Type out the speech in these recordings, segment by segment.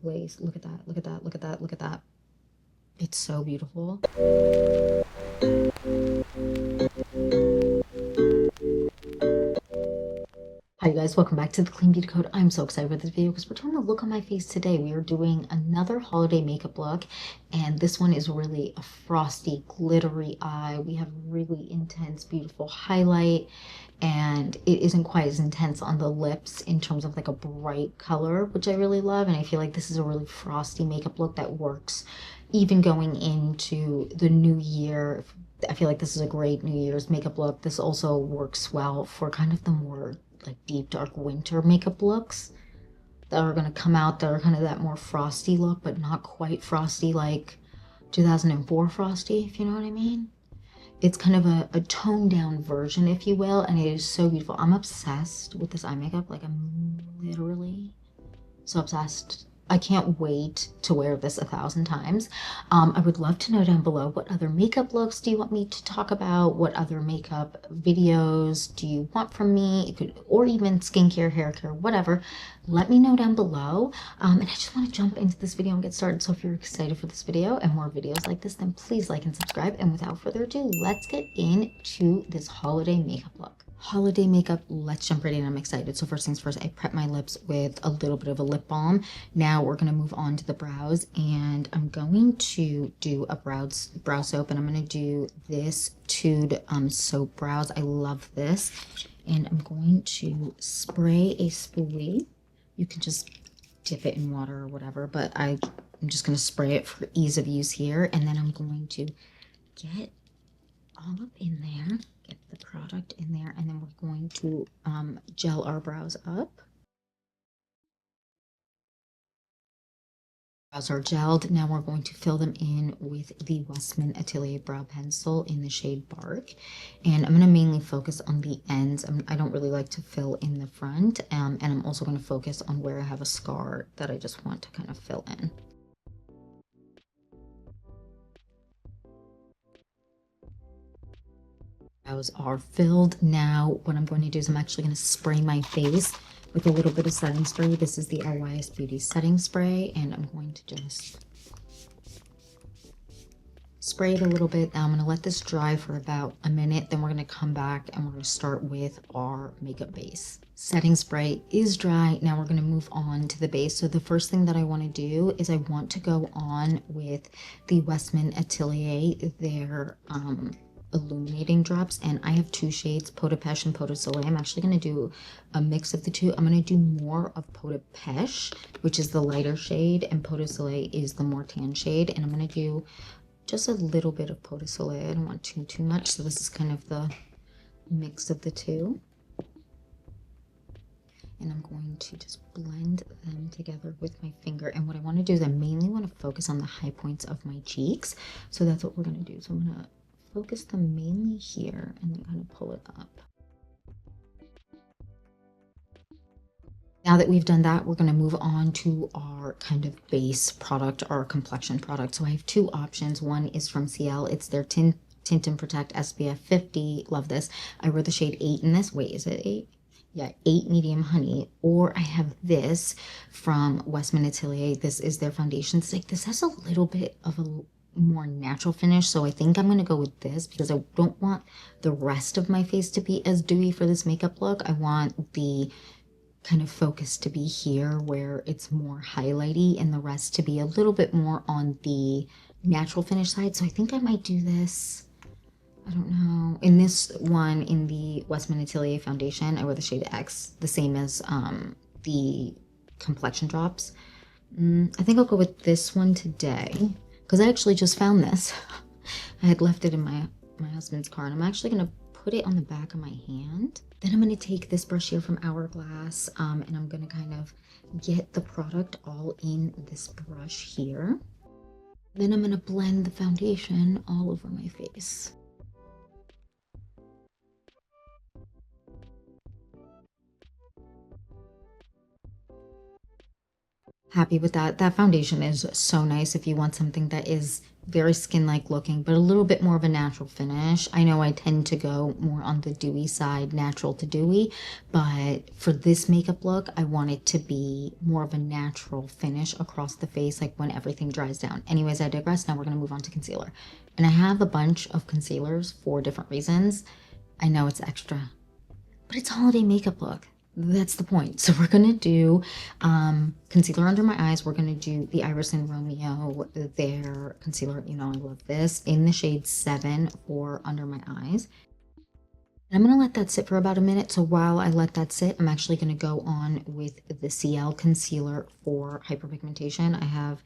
glaze. Look at that, look at that, look at that, look at that. It's so beautiful. Hi guys, welcome back to the Clean Beauty Code. I'm so excited for this video because we're doing a look on my face today. We are doing another holiday makeup look, and this one is really a frosty, glittery eye. We have really intense, beautiful highlight, and it isn't quite as intense on the lips in terms of like a bright color, which I really love. And I feel like this is a really frosty makeup look that works even going into the new year. I feel like this is a great New Year's makeup look. This also works well for kind of the more like deep dark winter makeup looks that are going to come out that are kind of that more frosty look, but not quite frosty like 2004 frosty, if you know what I mean. It's kind of a toned down version, if you will, and it is so beautiful. I'm obsessed with this eye makeup. Like, I'm literally so obsessed. I can't wait to wear this 1,000 times. I would love to know down below, what other makeup looks do you want me to talk about? What other makeup videos do you want from me? It could, or even skincare, hair care, whatever. Let me know down below. And I just want to jump into this video and get started. So if you're excited for this video and more videos like this, then please like and subscribe. And without further ado, let's get into this holiday makeup look. Holiday makeup, let's jump right in. I'm excited. So first things first, I prep my lips with a little bit of a lip balm. Now we're going to move on to the brows, and I'm going to do a brow soap, and I'm going to do this Tude soap brows. I love this. And I'm going to spray a spoolie. You can just dip it in water or whatever, but I'm just going to spray it for ease of use here. And then I'm going to get all up in there, get the product in there, and then we're going to gel our brows up. Brows are gelled. Now we're going to fill them in with the Westman Atelier Brow Pencil in the shade Bark. And I'm going to mainly focus on the ends. I don't really like to fill in the front. And I'm also going to focus on where I have a scar that I just want to kind of fill in. Brows are filled. Now what I'm going to do is I'm actually going to spray my face with a little bit of setting spray. This is the LYS Beauty setting spray, and I'm going to just spray it a little bit. Now I'm going to let this dry for about a minute. Then we're going to come back and we're going to start with our makeup base. Setting spray is dry. Now we're going to move on to the base. So the first thing that I want to do is I want to go on with the Westman Atelier, their illuminating drops, and I have two shades, Peau de Pêche and Peau de Soleil. I'm actually going to do a mix of the two. I'm going to do more of Peau de Pêche, which is the lighter shade, and Peau de Soleil is the more tan shade, and I'm going to do just a little bit of Peau de Soleil. I don't want too much, so this is kind of the mix of the two. And I'm going to just blend them together with my finger. And what I want to do is I mainly want to focus on the high points of my cheeks. So that's what we're going to do. So I'm going to focus them mainly here and then kind of pull it up. Now that we've done that, we're going to move on to our kind of base product, our complexion product. So I have two options. One is from CL. It's their Tint and Protect SPF 50. Love this. I wear the shade 8 in this. Wait, is it 8? Yeah, 8 medium honey. Or I have this from Westman Atelier. This is their foundation stick. This has a little bit of a more natural finish, so I think I'm going to go with this because I don't want the rest of my face to be as dewy for this makeup look. I want the kind of focus to be here where it's more highlighty and the rest to be a little bit more on the natural finish side. So I think I might do this, I don't know, in this one, in the Westman Atelier foundation, I wear the shade X, the same as the complexion drops. I think I'll go with this one today because I actually just found this. I had left it in my husband's car, and I'm actually going to put it on the back of my hand. Then I'm going to take this brush here from Hourglass, and I'm going to kind of get the product all in this brush here. Then I'm going to blend the foundation all over my face. happy with that. That foundation is so nice if you want something that is very skin-like looking, but a little bit more of a natural finish. I know I tend to go more on the dewy side, natural to dewy, but for this makeup look, I want it to be more of a natural finish across the face, like when everything dries down. Anyways, I digress. Now we're going to move on to concealer. And I have a bunch of concealers for different reasons. I know it's extra, but it's a holiday makeup look. That's the point. So we're going to do concealer under my eyes. We're going to do the Iris and Romeo, their concealer. You know, I love this, in the shade 7 for under my eyes. And I'm going to let that sit for about a minute. So while I let that sit, I'm actually going to go on with the CL concealer for hyperpigmentation. I have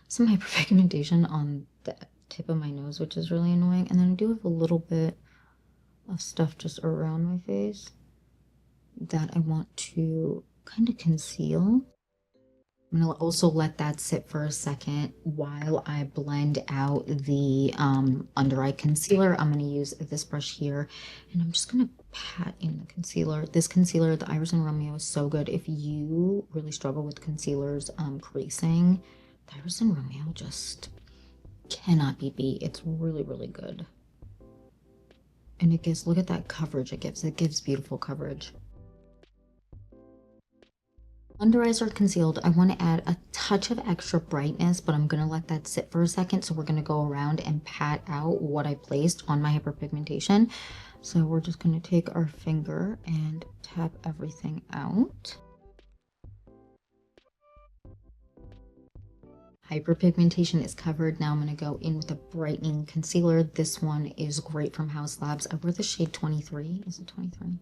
some hyperpigmentation on the tip of my nose, which is really annoying. And then I do have a little bit of stuff just around my face that I want to kind of conceal. I'm going to also let that sit for a second while I blend out the under eye concealer. I'm going to use this brush here, and I'm just going to pat in the concealer. This concealer, the Iris and Romeo, is so good. If you really struggle with concealers creasing, the Iris and Romeo just cannot be beat. It's really, really good. And it gives, look at that coverage it gives beautiful coverage. Under eyes are concealed. I want to add a touch of extra brightness, but I'm going to let that sit for a second. So we're going to go around and pat out what I placed on my hyperpigmentation. So we're just going to take our finger and tap everything out. Hyperpigmentation is covered. Now I'm going to go in with a brightening concealer. This one is great from House Labs. I wear the shade 23. Is it 23?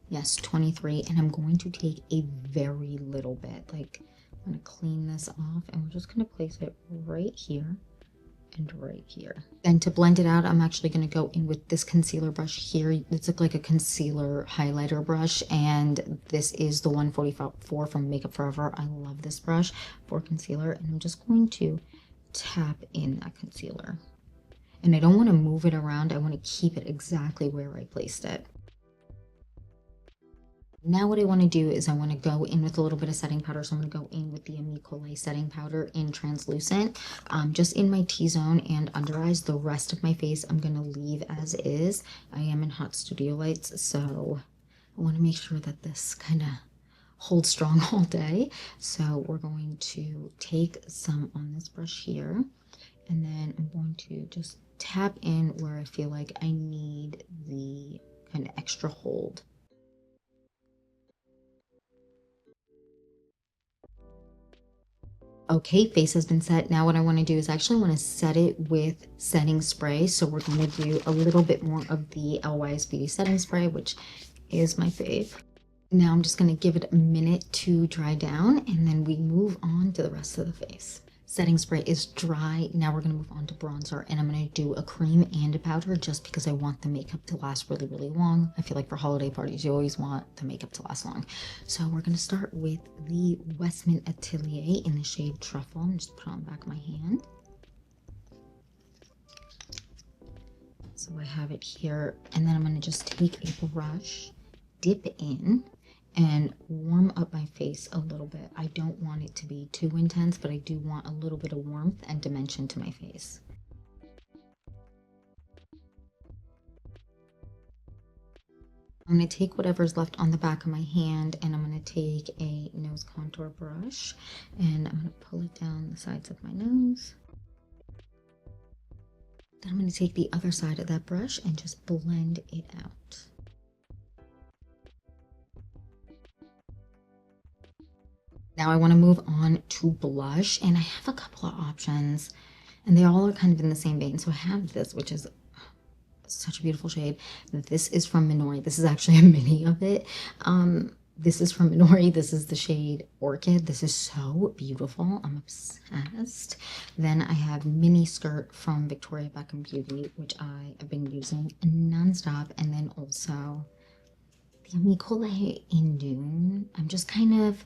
Yes, 23, and I'm going to take a very little bit. Like, I'm going to clean this off, and we're just going to place it right here and right here. Then to blend it out, I'm actually going to go in with this concealer brush here. It's like a concealer highlighter brush, and this is the 144 from Makeup Forever. I love this brush for concealer, and I'm just going to tap in that concealer. And I don't want to move it around. I want to keep it exactly where I placed it. Now what I want to do is I want to go in with a little bit of setting powder. So I'm going to go in with the Amicole setting powder in translucent, just in my T-zone and under eyes. The rest of my face I'm going to leave as is. I am in hot studio lights, so I want to make sure that this kind of holds strong all day. So we're going to take some on this brush here, and then I'm going to just tap in where I feel like I need the kind of extra hold. Okay, face has been set. Now what I want to do is I actually want to set it with setting spray. So we're going to do a little bit more of the LYS Beauty setting spray, which is my fave. Now I'm just going to give it a minute to dry down, and then we move on to the rest of the face. Setting spray is dry. Now we're going to move on to bronzer, and I'm going to do a cream and a powder just because I want the makeup to last really, really long. I feel like for holiday parties, you always want the makeup to last long. So we're going to start with the Westman Atelier in the shade Truffle. I'm just put it on the back of my hand. So I have it here, and then I'm going to just take a brush, dip in, and warm up my face a little bit. I don't want it to be too intense, but I do want a little bit of warmth and dimension to my face. I'm going to take whatever's left on the back of my hand, and I'm going to take a nose contour brush, and I'm going to pull it down the sides of my nose. Then I'm going to take the other side of that brush and just blend it out. Now I want to move on to blush, and I have a couple of options, and they all are kind of in the same vein. So I have this, which is such a beautiful shade. This is from Minori. This is actually a mini of it. This is from Minori. This is the shade Orchid. This is so beautiful. I'm obsessed. Then I have Mini Skirt from Victoria Beckham Beauty, which I have been using nonstop. And then also the Amicole in Dune. I'm just kind of...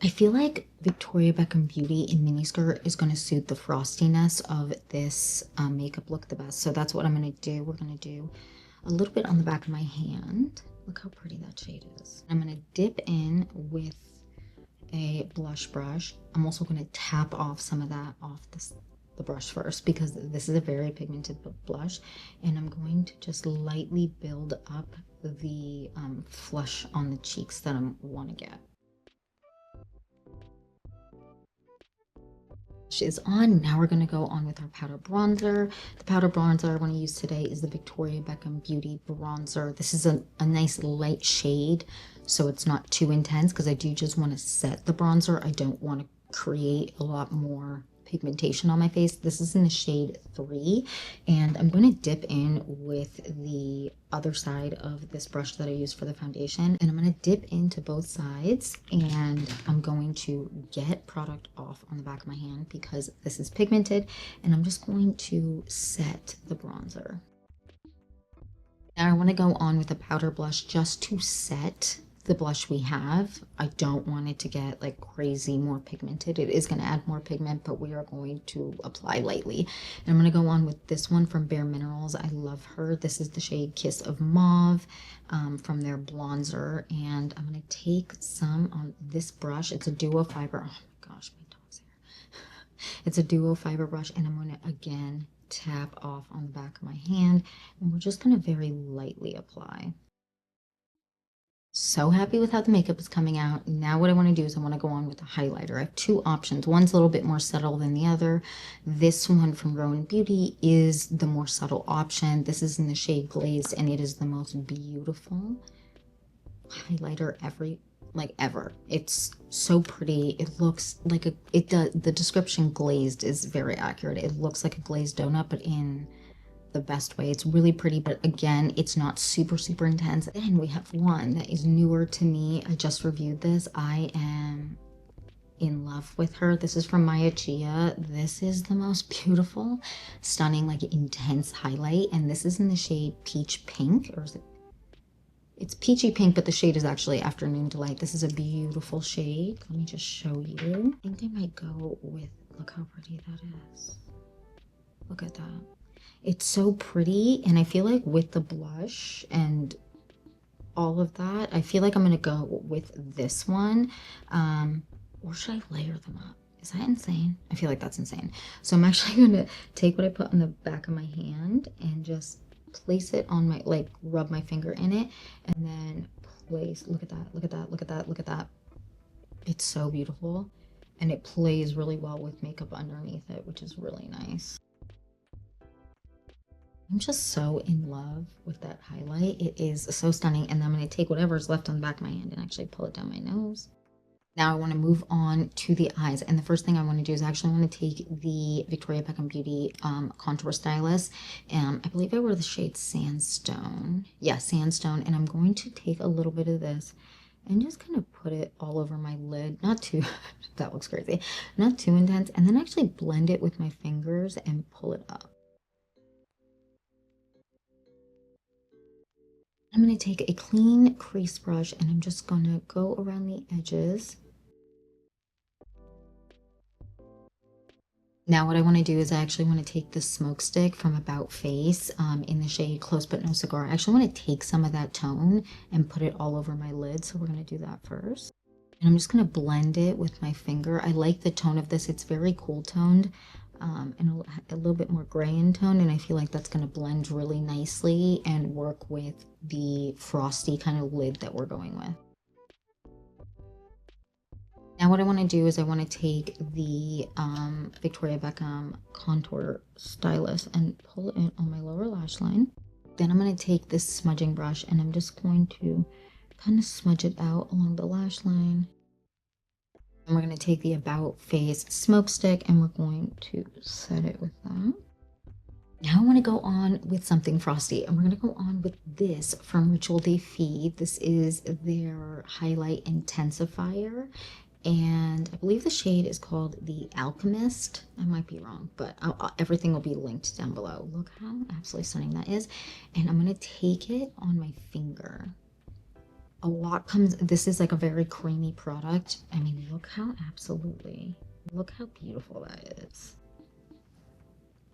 I feel like Victoria Beckham Beauty in Mini Skirt is going to suit the frostiness of this makeup look the best. So that's what I'm going to do. We're going to do a little bit on the back of my hand. Look how pretty that shade is. I'm going to dip in with a blush brush, I'm also going to tap off some of that off the brush first, because this is a very pigmented blush, and I'm going to just lightly build up the flush on the cheeks that I want to get. Is on. Now we're going to go on with our powder bronzer. The powder bronzer I want to use today is the Victoria Beckham Beauty Bronzer. This is a nice light shade, so it's not too intense, because I do just want to set the bronzer. I don't want to create a lot more pigmentation on my face. This is in the shade 3, and I'm going to dip in with the other side of this brush that I use for the foundation, and I'm going to dip into both sides, and I'm going to get product off on the back of my hand because this is pigmented, and I'm just going to set the bronzer. Now I want to go on with a powder blush just to set the blush we have. I don't want it to get like crazy more pigmented. It is going to add more pigment, but we are going to apply lightly. And I'm going to go on with this one from Bare Minerals. I love her. This is the shade Kiss of Mauve from their bronzer. And I'm going to take some on this brush. It's a duo fiber. Oh my gosh, my dog's here. It's a duo fiber brush, and I'm going to again tap off on the back of my hand, and we're just going to very lightly apply. So happy with how the makeup is coming out. Now what I want to do is I want to go on with a highlighter. I have two options. One's a little bit more subtle than the other. This one from Rowan Beauty is the more subtle option. This is in the shade Glazed, and it is the most beautiful highlighter ever. It's so pretty. It looks like the description Glazed is very accurate. It looks like a glazed donut, but in the best way. It's really pretty, but again, it's not super intense. And we have one that is newer to me. I just reviewed this. I am in love with her. This is from Maya Chia. This is the most beautiful, stunning, like intense highlight, and this is in the shade Peach Pink, or is it? It's peachy pink, but the shade is actually Afternoon Delight. This is a beautiful shade. Let me just show you. I think I might go with, look how pretty that is. Look at that. It's so pretty, and I feel like with the blush and all of that, I feel like I'm gonna go with this one. Or should I layer them up? Is that insane? I feel like that's insane. So I'm actually gonna take what I put on the back of my hand and just place it on my, like, rub my finger in it, and then place, look at that, look at that, look at that, look at that. It's so beautiful, and it plays really well with makeup underneath it, which is really nice. I'm just so in love with that highlight. It is so stunning. And then I'm going to take whatever's left on the back of my hand and actually pull it down my nose. Now I want to move on to the eyes. And the first thing I want to do is actually want to take the Victoria Beckham Beauty contour stylus. I believe I wear the shade Sandstone. Yeah, Sandstone. And I'm going to take a little bit of this and just kind of put it all over my lid. Not too, that looks crazy. Not too intense. And then actually blend it with my fingers and pull it up. I'm going to take a clean crease brush, and I'm just going to go around the edges. Now what I want to do is I actually want to take the Smoke Stick from About Face in the shade Close But No Cigar. I actually want to take some of that tone and put it all over my lid. So we're going to do that first. And I'm just going to blend it with my finger. I like the tone of this. It's very cool toned. And a little bit more gray in tone, and I feel like that's going to blend really nicely and work with the frosty kind of lid that we're going with. Now what I want to do is I want to take the Victoria Beckham contour stylus and pull it in on my lower lash line. Then I'm going to take this smudging brush, and I'm just going to kind of smudge it out along the lash line. And we're going to take the About Face Smoke Stick, and we're going to set it with that. Now I want to go on with something frosty, and we're going to go on with this from Ritual de Fille. This is their highlight intensifier, and I believe the shade is called the Alchemist. I might be wrong, but everything will be linked down below. Look how absolutely stunning that is. And I'm going to take it on my finger. A lot comes, this is like a very creamy product. I mean, look how beautiful that is.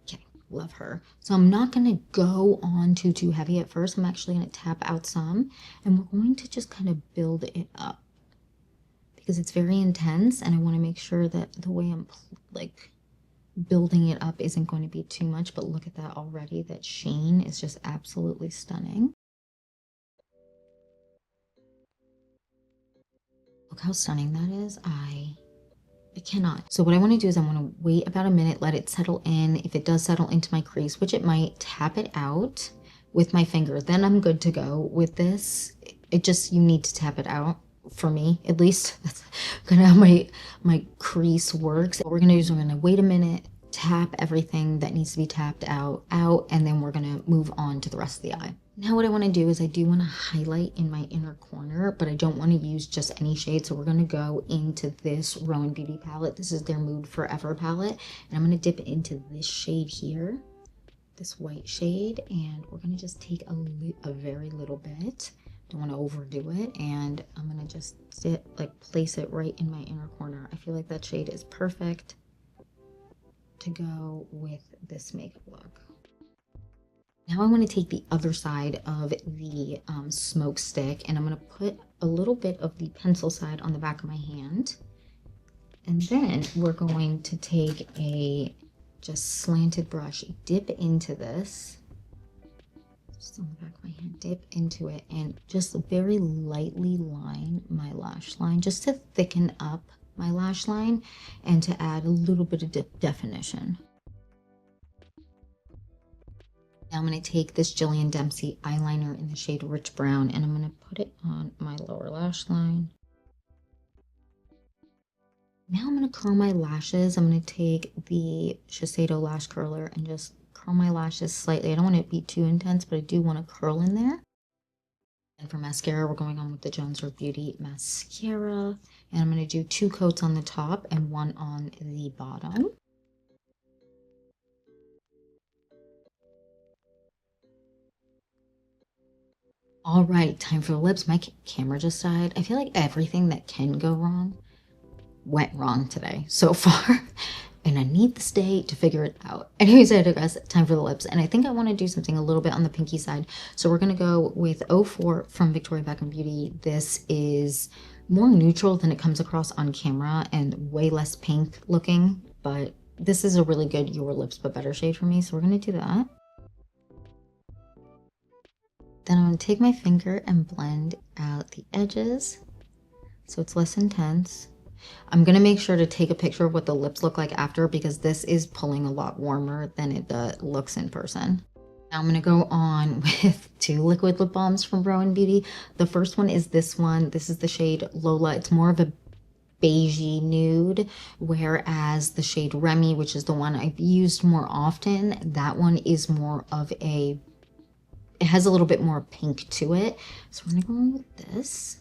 Okay, love her. So I'm not going to go on too heavy at first. I'm actually going to tap out some, and we're going to just kind of build it up. because it's very intense and I want to make sure that the way I'm like building it up isn't going to be too much. But look at that already. That sheen is just absolutely stunning. Look how stunning that is. I cannot. So what I want to do is I want to wait about a minute, let it settle in. If it does settle into my crease, which it might, tap it out with my finger. Then I'm good to go with this. It just, you need to tap it out. For me, at least, that's kind of how my crease works. What we're gonna do is we're gonna wait a minute, tap everything that needs to be tapped out, and then we're gonna move on to the rest of the eye. Now what I want to do is I do want to highlight in my inner corner, but I don't want to use just any shade. So we're going to go into this Rowan Beauty palette. This is their Mood Forever palette, and I'm going to dip into this shade here, this white shade, and we're going to just take a very little bit. Don't want to overdo it, and I'm gonna just place it right in my inner corner. I feel like that shade is perfect to go with this makeup look. Now I want to take the other side of the smoke stick, and I'm going to put a little bit of the pencil side on the back of my hand, and then we're going to take a just slanted brush, dip into this. Just on the back of my hand, dip into it, and just very lightly line my lash line just to thicken up my lash line and to add a little bit of definition. Now I'm going to take this Jillian Dempsey eyeliner in the shade Rich Brown, and I'm going to put it on my lower lash line. Now I'm going to curl my lashes. I'm going to take the Shiseido lash curler and just curl my lashes slightly. I don't want it to be too intense, but I do want to curl in there. And for mascara, we're going on with the Jones Road Beauty mascara. And I'm going to do 2 coats on the top and 1 on the bottom. All right, time for the lips. My camera just died. I feel like everything that can go wrong went wrong today so far. And I need this day to figure it out. Anyways, I digress. Time for the lips. And I think I want to do something a little bit on the pinky side. So we're going to go with 04 from Victoria Beckham Beauty. This is more neutral than it comes across on camera and way less pink looking. But this is a really good Your Lips But Better shade for me. So we're going to do that. Then I'm going to take my finger and blend out the edges so it's less intense. I'm going to make sure to take a picture of what the lips look like after, because this is pulling a lot warmer than it looks in person. Now I'm going to go on with 2 liquid lip balms from Rowan Beauty. The first one is this one. This is the shade Lola. It's more of a beigey nude, whereas the shade Remy, which is the one I've used more often, that one is more of it has a little bit more pink to it. So we're going to go on with this.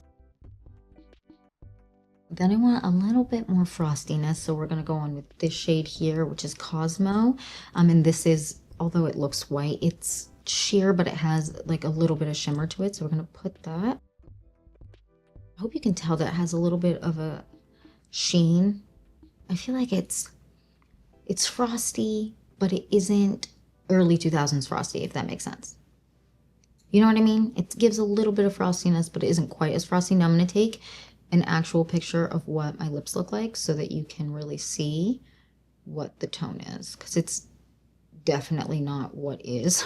Then I want a little bit more frostiness, so we're going to go on with this shade here, which is Cosmo. And this is, although it looks white, it's sheer, but it has like a little bit of shimmer to it. So we're going to put that. I hope you can tell that it has a little bit of a sheen. I feel like it's frosty, but it isn't early 2000s frosty, if that makes sense. You know what I mean? It gives a little bit of frostiness, but it isn't quite as frosty. Now I'm going to take an actual picture of what my lips look like so that you can really see what the tone is, because it's definitely not what is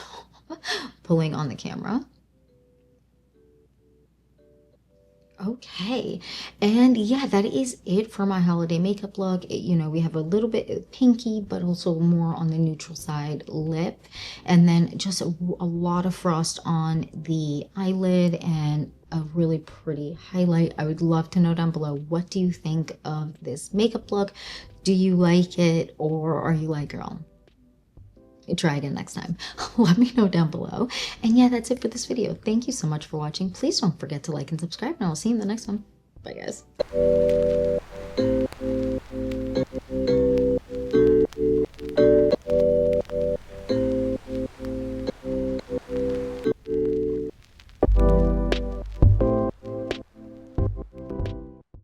pulling on the camera. Okay, and yeah, that is it for my holiday makeup look. We have a little bit of pinky, but also more on the neutral side lip, and then just a lot of frost on the eyelid and a really pretty highlight. I would love to know down below, what do you think of this makeup look? Do you like it, or are you like, girl, try again next time? Let me know down below. And yeah, that's it for this video. Thank you so much for watching. Please don't forget to like and subscribe, and I'll see you in the next one. Bye, guys.